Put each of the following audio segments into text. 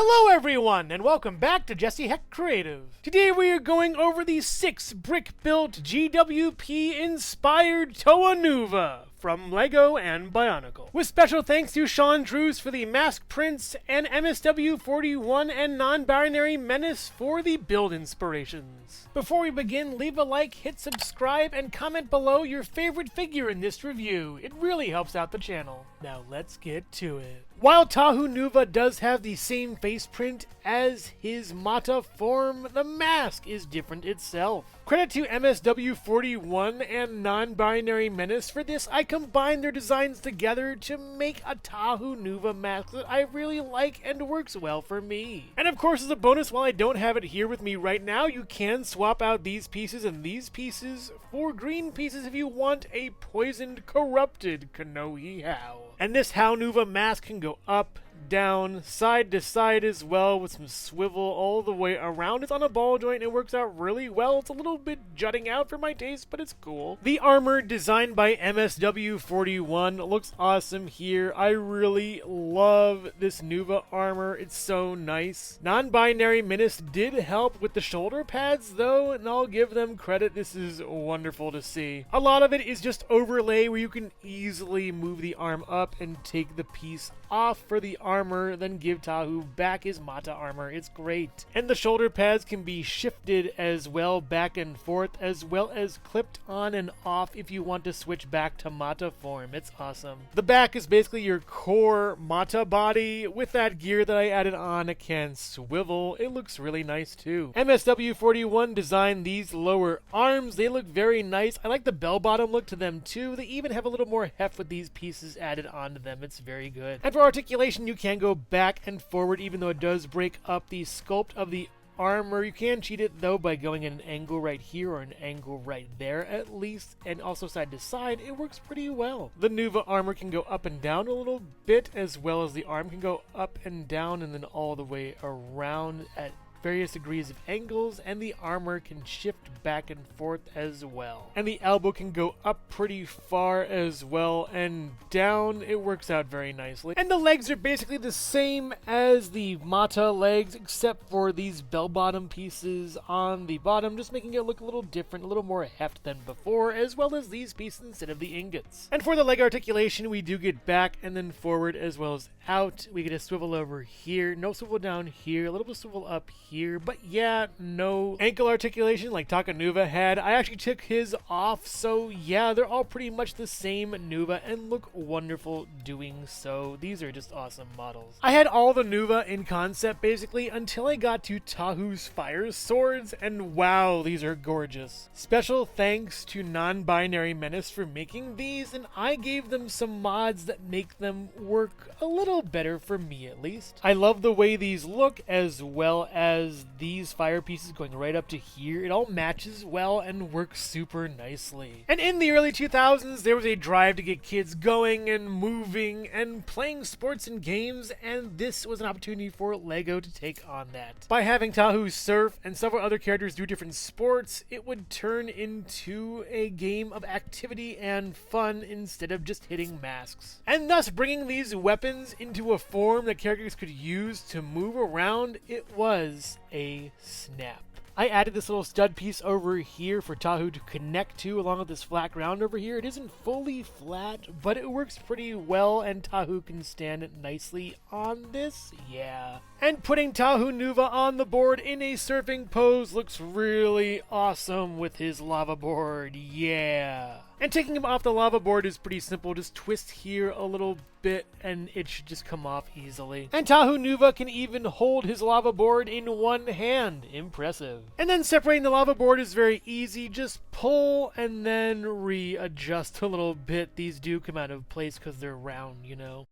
Hello everyone, and welcome back to Jesse Heck Creative. Today we are going over the 6 brick-built GWP-inspired Toa Nuva from LEGO and Bionicle. With special thanks to Sean Drews for the mask prints and MSW41 and Non-Binary Menace for the build inspirations. Before we begin, leave a like, hit subscribe, and comment below your favorite figure in this review. It really helps out the channel. Now let's get to it. While Tahu Nuva does have the same face print as his Mata form, the mask is different itself. Credit to MSW41 and Non-Binary Menace for this. I combined their designs together to make a Tahu Nuva mask that I really like and works well for me. And of course, as a bonus, while I don't have it here with me right now, you can swap out these pieces and these pieces for green pieces if you want a poisoned, corrupted Kanohi Hao. And this Hao Nuva mask can go up, down, side to side as well, with some swivel all the way around. It's on a ball joint and it works out really well. It's a little bit jutting out for my taste, but it's cool. The armor, designed by MSW41, looks awesome here. I really love this Nuva armor. It's so nice. Non-Binary Menace did help with the shoulder pads though, and I'll give them credit. This is wonderful to see. A lot of it is just overlay where you can easily move the arm up and take the piece off for the armor, then give Tahu back his Mata armor. It's great. And the shoulder pads can be shifted as well, back and forth, as well as clipped on and off if you want to switch back to Mata form. It's awesome. The back is basically your core Mata body with that gear that I added on. It can swivel. It looks really nice too. MSW41 designed these lower arms. They look very nice. I like the bell bottom look to them too. They even have a little more heft with these pieces added onto them. It's very good. And for articulation, you can go back and forward, even though it does break up the sculpt of the armor. You can cheat it though by going at an angle right here or an angle right there at least, and also side to side. It works pretty well. The Nuva armor can go up and down a little bit, as well as the arm can go up and down and then all the way around at various degrees of angles, and the armor can shift back and forth as well. And the elbow can go up pretty far as well, and down. It works out very nicely. And the legs are basically the same as the Mata legs, except for these bell-bottom pieces on the bottom, just making it look a little different, a little more heft than before, as well as these pieces instead of the ingots. And for the leg articulation, we do get back and then forward as well as out. We get a swivel over here, no swivel down here, a little bit of swivel up here, but yeah, no ankle articulation like Tahu Nuva had. I actually took his off, so yeah, they're all pretty much the same Nuva and look wonderful doing so. These are just awesome models. I had all the Nuva in concept basically until I got to Tahu's fire swords, and wow, these are gorgeous. Special thanks to Non-Binary Menace for making these, and I gave them some mods that make them work a little better for me at least. I love the way these look, as well as these fire pieces going right up to here. It all matches well and works super nicely. And in the early 2000s, there was a drive to get kids going and moving and playing sports and games, and this was an opportunity for LEGO to take on that. By having Tahu surf and several other characters do different sports, it would turn into a game of activity and fun instead of just hitting masks. And thus bringing these weapons into a form that characters could use to move around, it was a snap. I added this little stud piece over here for Tahu to connect to, along with this flat ground over here. It isn't fully flat, but it works pretty well, and Tahu can stand nicely on this. Yeah. And putting Tahu Nuva on the board in a surfing pose looks really awesome with his lava board. Yeah. And taking him off the lava board is pretty simple. Just twist here a little bit and it should just come off easily. And Tahu Nuva can even hold his lava board in one hand. Impressive. And then separating the lava board is very easy. Just pull and then readjust a little bit. These do come out of place because they're round, you know.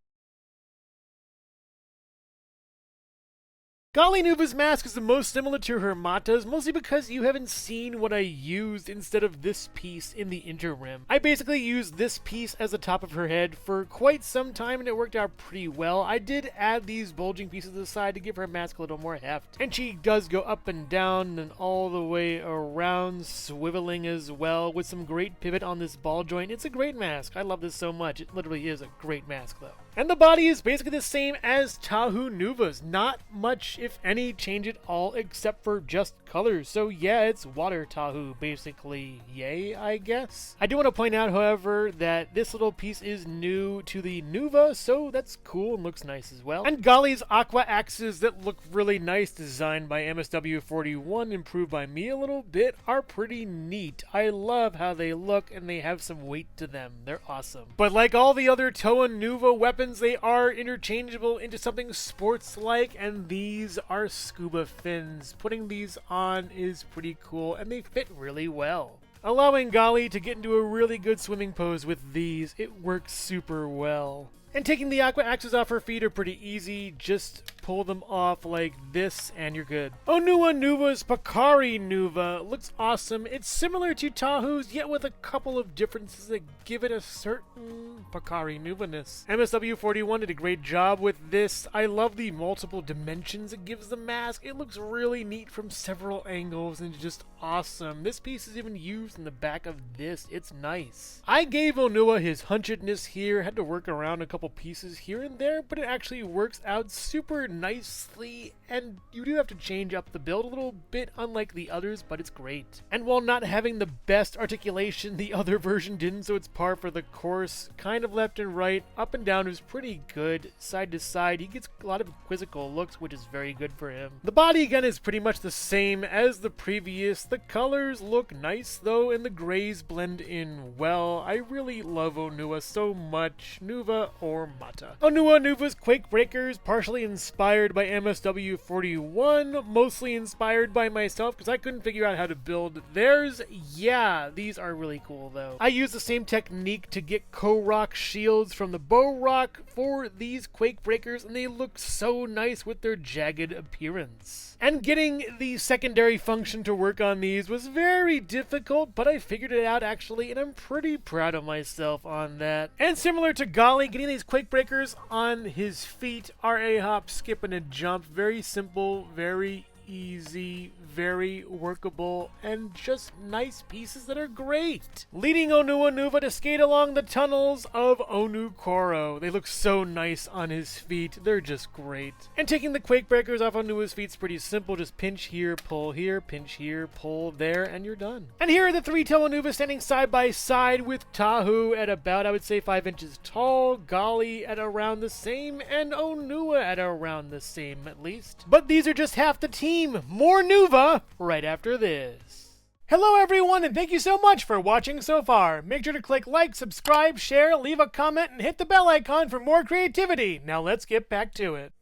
Gali Nuva's mask is the most similar to her Mata's, mostly because you haven't seen what I used instead of this piece in the interim. I basically used this piece as the top of her head for quite some time and it worked out pretty well. I did add these bulging pieces to the side to give her mask a little more heft. And she does go up and down and all the way around, swiveling as well, with some great pivot on this ball joint. It's a great mask. I love this so much. It literally is a great mask though. And the body is basically the same as Tahu Nuva's. Not much, if any, change at all except for just colors. So yeah, it's water Tahu, basically. Yay, I guess. I do want to point out, however, that this little piece is new to the Nuva, so that's cool and looks nice as well. And Gali's aqua axes that look really nice, designed by MSW41, improved by me a little bit, are pretty neat. I love how they look and they have some weight to them. They're awesome. But like all the other Toa Nuva weapons, they are interchangeable into something sports-like, and these are scuba fins. Putting these on is pretty cool, and they fit really well. Allowing Gali to get into a really good swimming pose with these, it works super well. And taking the aqua axes off her feet are pretty easy. Just pull them off like this and you're good. Onua Nuva's Pakari Nuva looks awesome. It's similar to Tahu's, yet with a couple of differences that give it a certain Pakari Nuva-ness. MSW41 did a great job with this. I love the multiple dimensions it gives the mask. It looks really neat from several angles and just awesome. This piece is even used in the back of this. It's nice. I gave Onua his hunchedness here. Had to work around a couple pieces here and there, but it actually works out super nicely, and you do have to change up the build a little bit, unlike the others, but it's great. And while not having the best articulation, the other version didn't, so it's par for the course. Kind of left and right, up and down is pretty good. Side to side, he gets a lot of quizzical looks, which is very good for him. The body again is pretty much the same as the previous. The colors look nice though, and the grays blend in well. I really love Onua so much. Nuva or Mata. Onua Nuva's Quake Breakers, partially inspired by MSW41, mostly inspired by myself because I couldn't figure out how to build theirs. Yeah, these are really cool though. I used the same technique to get Ko-Rock shields from the Bow Rock for these Quake Breakers, and they look so nice with their jagged appearance. And getting the secondary function to work on these was very difficult, but I figured it out actually, and I'm pretty proud of myself on that. And similar to Gali, getting these Quake Breakers on his feet are a hop, skip, and a jump. Very simple, very easy, very workable, and just nice pieces that are great. Leading Onua Nuva to skate along the tunnels of Onukoro. They look so nice on his feet. They're just great. And taking the Quake Breakers off Onua's feet is pretty simple. Just pinch here, pull here, pinch here, pull there, and you're done. And here are the three Toa Nuva standing side by side, with Tahu at about, I would say, 5 inches tall, Gali at around the same, and Onua at around the same at least. But these are just half the team. More Nuva right after this. Hello everyone, and thank you so much for watching so far. Make sure to click like, subscribe, share, leave a comment, and hit the bell icon for more creativity. Now let's get back to it.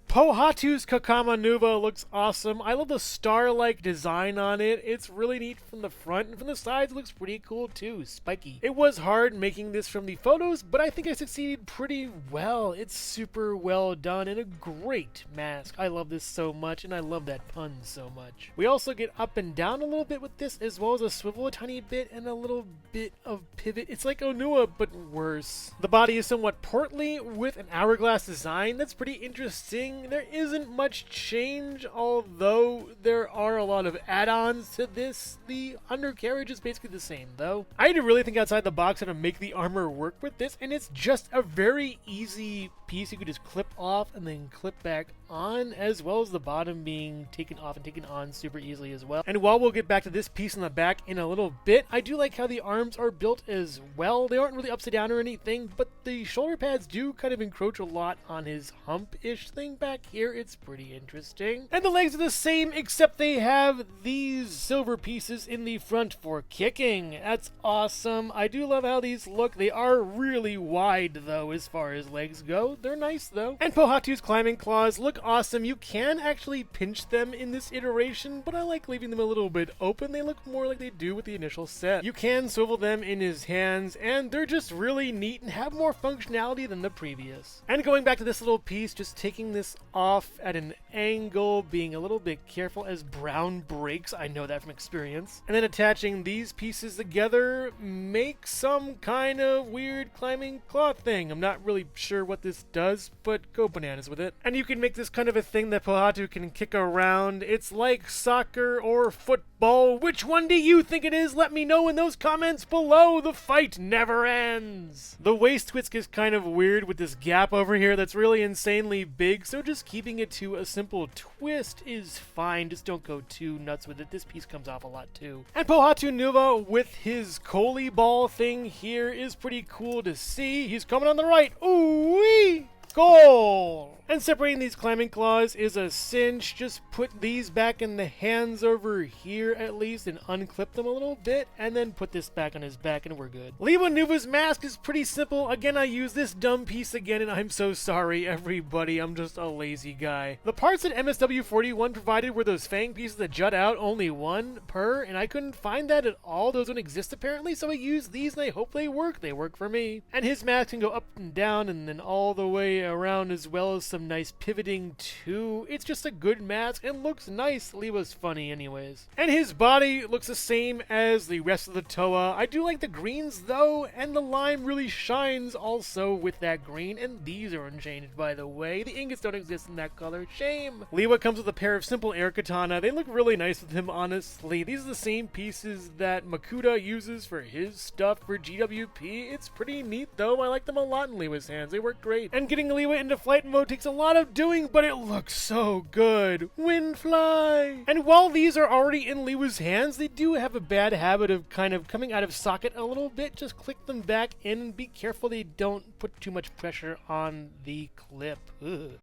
Pohatu's Kakama Nuva looks awesome. I love the star-like design on it. It's really neat from the front, and from the sides it looks pretty cool too, spiky. It was hard making this from the photos, but I think I succeeded pretty well. It's super well done and a great mask. I love this so much, and I love that pun so much. We also get up and down a little bit with this, as well as a swivel a tiny bit and a little bit of pivot. It's like Onua, but worse. The body is somewhat portly with an hourglass design that's pretty interesting. There isn't much change, although there are a lot of add-ons to this. The undercarriage is basically the same, though. I had to really think outside the box how to make the armor work with this, and it's just a very easy piece you could just clip off and then clip back on, as well as the bottom being taken off and taken on super easily as well. And while we'll get back to this piece in the back in a little bit, I do like how the arms are built as well. They aren't really upside down or anything, but the shoulder pads do kind of encroach a lot on his hump-ish thing back here. It's pretty interesting. And the legs are the same, except they have these silver pieces in the front for kicking. That's awesome. I do love how these look. They are really wide, though, as far as legs go. so they're nice though. And Pohatu's climbing claws look awesome. You can actually pinch them in this iteration, but I like leaving them a little bit open. They look more like they do with the initial set. You can swivel them in his hands, and they're just really neat and have more functionality than the previous. And going back to this little piece, just taking this off at an angle, being a little bit careful as brown breaks. I know that from experience. And then attaching these pieces together makes some kind of weird climbing claw thing. I'm not really sure what this does, but go bananas with it. And you can make this kind of a thing that Pohatu can kick around. It's like soccer or football. Which one do you think it is? Let me know in those comments below. The fight never ends. The waist twist is kind of weird with this gap over here that's really insanely big, so just keeping it to a simple twist is fine. Just don't go too nuts with it. This piece comes off a lot too. And Toa Nuva with his Coley ball thing here is pretty cool to see. He's coming on the right. Ooh-wee! Goal! And separating these climbing claws is a cinch. Just put these back in the hands over here at least and unclip them a little bit, and then put this back on his back and we're good. Lewa Nuva's mask is pretty simple. Again, I use this dumb piece again, and I'm so sorry everybody, I'm just a lazy guy. The parts that MSW41 provided were those fang pieces that jut out, only one per, and I couldn't find that at all. Those don't exist apparently, so I used these and I hope they work. They work for me. And his mask can go up and down and then all the way around, as well as some nice pivoting too. It's just a good mask and looks nice. Lewa's funny anyways. And his body looks the same as the rest of the Toa. I do like the greens though, and the lime really shines also with that green, and these are unchanged by the way. The ingots don't exist in that color. Shame. Lewa comes with a pair of simple air katana. They look really nice with him, honestly. These are the same pieces that Makuta uses for his stuff for GWP. It's pretty neat though. I like them a lot in Lewa's hands. They work great. And getting Lewa into flight mode takes a lot of doing, but it looks so good. Windfly! And while these are already in Lewa's hands, they do have a bad habit of kind of coming out of socket a little bit. Just click them back in and be careful they don't put too much pressure on the clip. Ugh.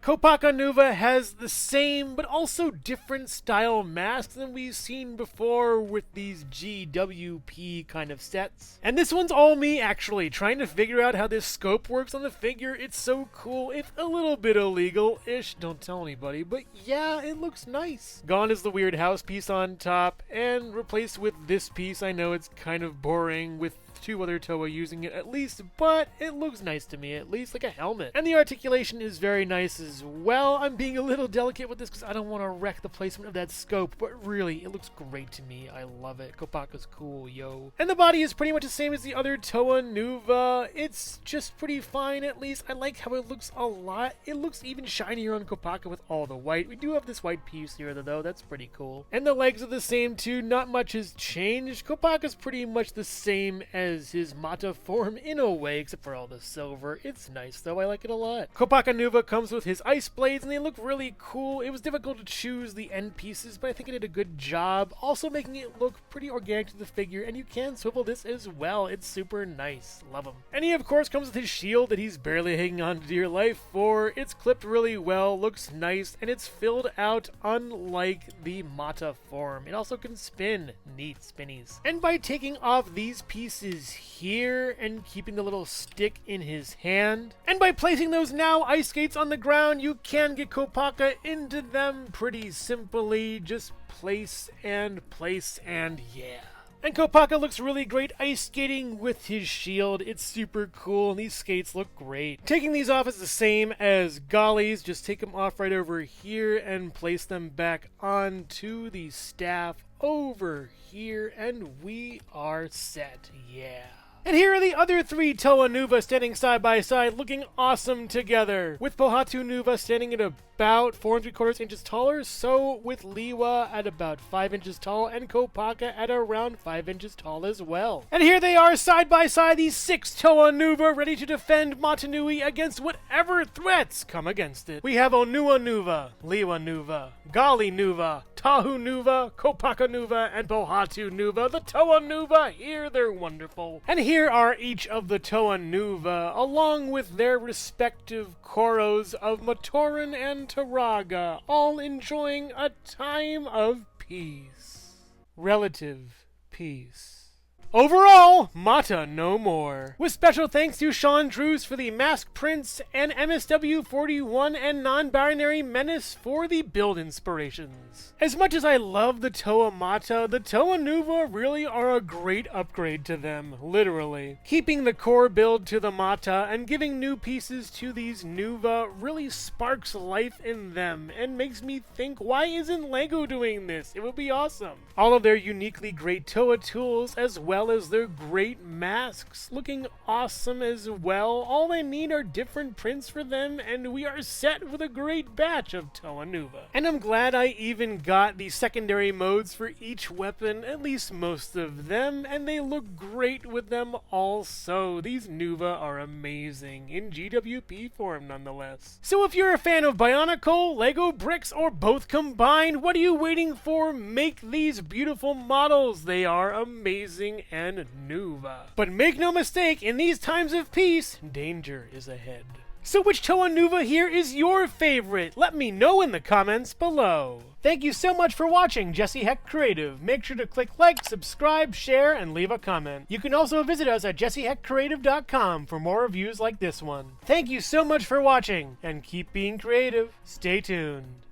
Kopaka Nuva has the same but also different style masks than we've seen before with these GWP kind of sets. And this one's all me actually, trying to figure out how this scope works on the figure. It's so cool. It's a little bit illegal-ish, don't tell anybody, but yeah, it looks nice. Gone is the weird house piece on top, and replaced with this piece. I know it's kind of boring with two other Toa using it at least, but it looks nice to me, at least like a helmet. And the articulation is very nice as well. I'm being a little delicate with this because I don't want to wreck the placement of that scope, but really, it looks great to me. I love it. Kopaka's cool, yo. And the body is pretty much the same as the other Toa Nuva. It's just pretty fine, at least. I like how it looks a lot. It looks even shinier on Kopaka with all the white. We do have this white piece here, though. That's pretty cool. And the legs are the same, too. Not much has changed. Kopaka's pretty much the same as his Mata form in a way, except for all the silver. It's nice though, I like it a lot. Kopaka Nuva comes with his ice blades and they look really cool. It was difficult to choose the end pieces, but I think it did a good job, also making it look pretty organic to the figure, and you can swivel this as well. It's super nice. Love him. And he of course comes with his shield that he's barely hanging on to dear life for. It's clipped really well, looks nice, and it's filled out unlike the Mata form. It also can spin. Neat spinnies. And by taking off these pieces here and keeping the little stick in his hand, and by placing those now ice skates on the ground, you can get Kopaka into them pretty simply. Just place and yeah. And Kopaka looks really great ice skating with his shield. It's super cool, and these skates look great. Taking these off is the same as Gali's. Just take them off right over here and place them back onto the staff over here, and we are set. Yeah. And here are the other three Toa Nuva standing side by side, looking awesome together. With Pohatu Nuva standing at about 4 3/4 inches taller, so with Lewa at about 5 inches tall, and Kopaka at around 5 inches tall as well. And here they are side by side, these 6 Toa Nuva, ready to defend Motunui against whatever threats come against it. We have Onua Nuva, Lewa Nuva, Gali Nuva, Tahu Nuva, Kopaka Nuva, and Pohatu Nuva. The Toa Nuva here, they're wonderful. And here are each of the Toa Nuva, along with their respective Koros of Matoran and Taraga, all enjoying a time of peace. Relative peace. Overall, Mata no more. With special thanks to Sean Drews for the Mask Prince and MSW41 and Non-Binary Menace for the build inspirations. As much as I love the Toa Mata, the Toa Nuva really are a great upgrade to them, literally. Keeping the core build to the Mata and giving new pieces to these Nuva really sparks life in them and makes me think, why isn't LEGO doing this? It would be awesome. All of their uniquely great Toa tools as well as their great masks looking awesome as well. All they need are different prints for them and we are set with a great batch of Toa Nuva. And I'm glad I even got the secondary modes for each weapon, at least most of them, and they look great with them also. These Nuva are amazing, in GWP form nonetheless. So if you're a fan of Bionicle, LEGO bricks, or both combined, what are you waiting for? Make these beautiful models. They are amazing and Nuva. But make no mistake, in these times of peace, danger is ahead. So which Toa Nuva here is your favorite? Let me know in the comments below. Thank you so much for watching Jesse Heck Creative. Make sure to click like, subscribe, share, and leave a comment. You can also visit us at jesseheckcreative.com for more reviews like this one. Thank you so much for watching, and keep being creative. Stay tuned.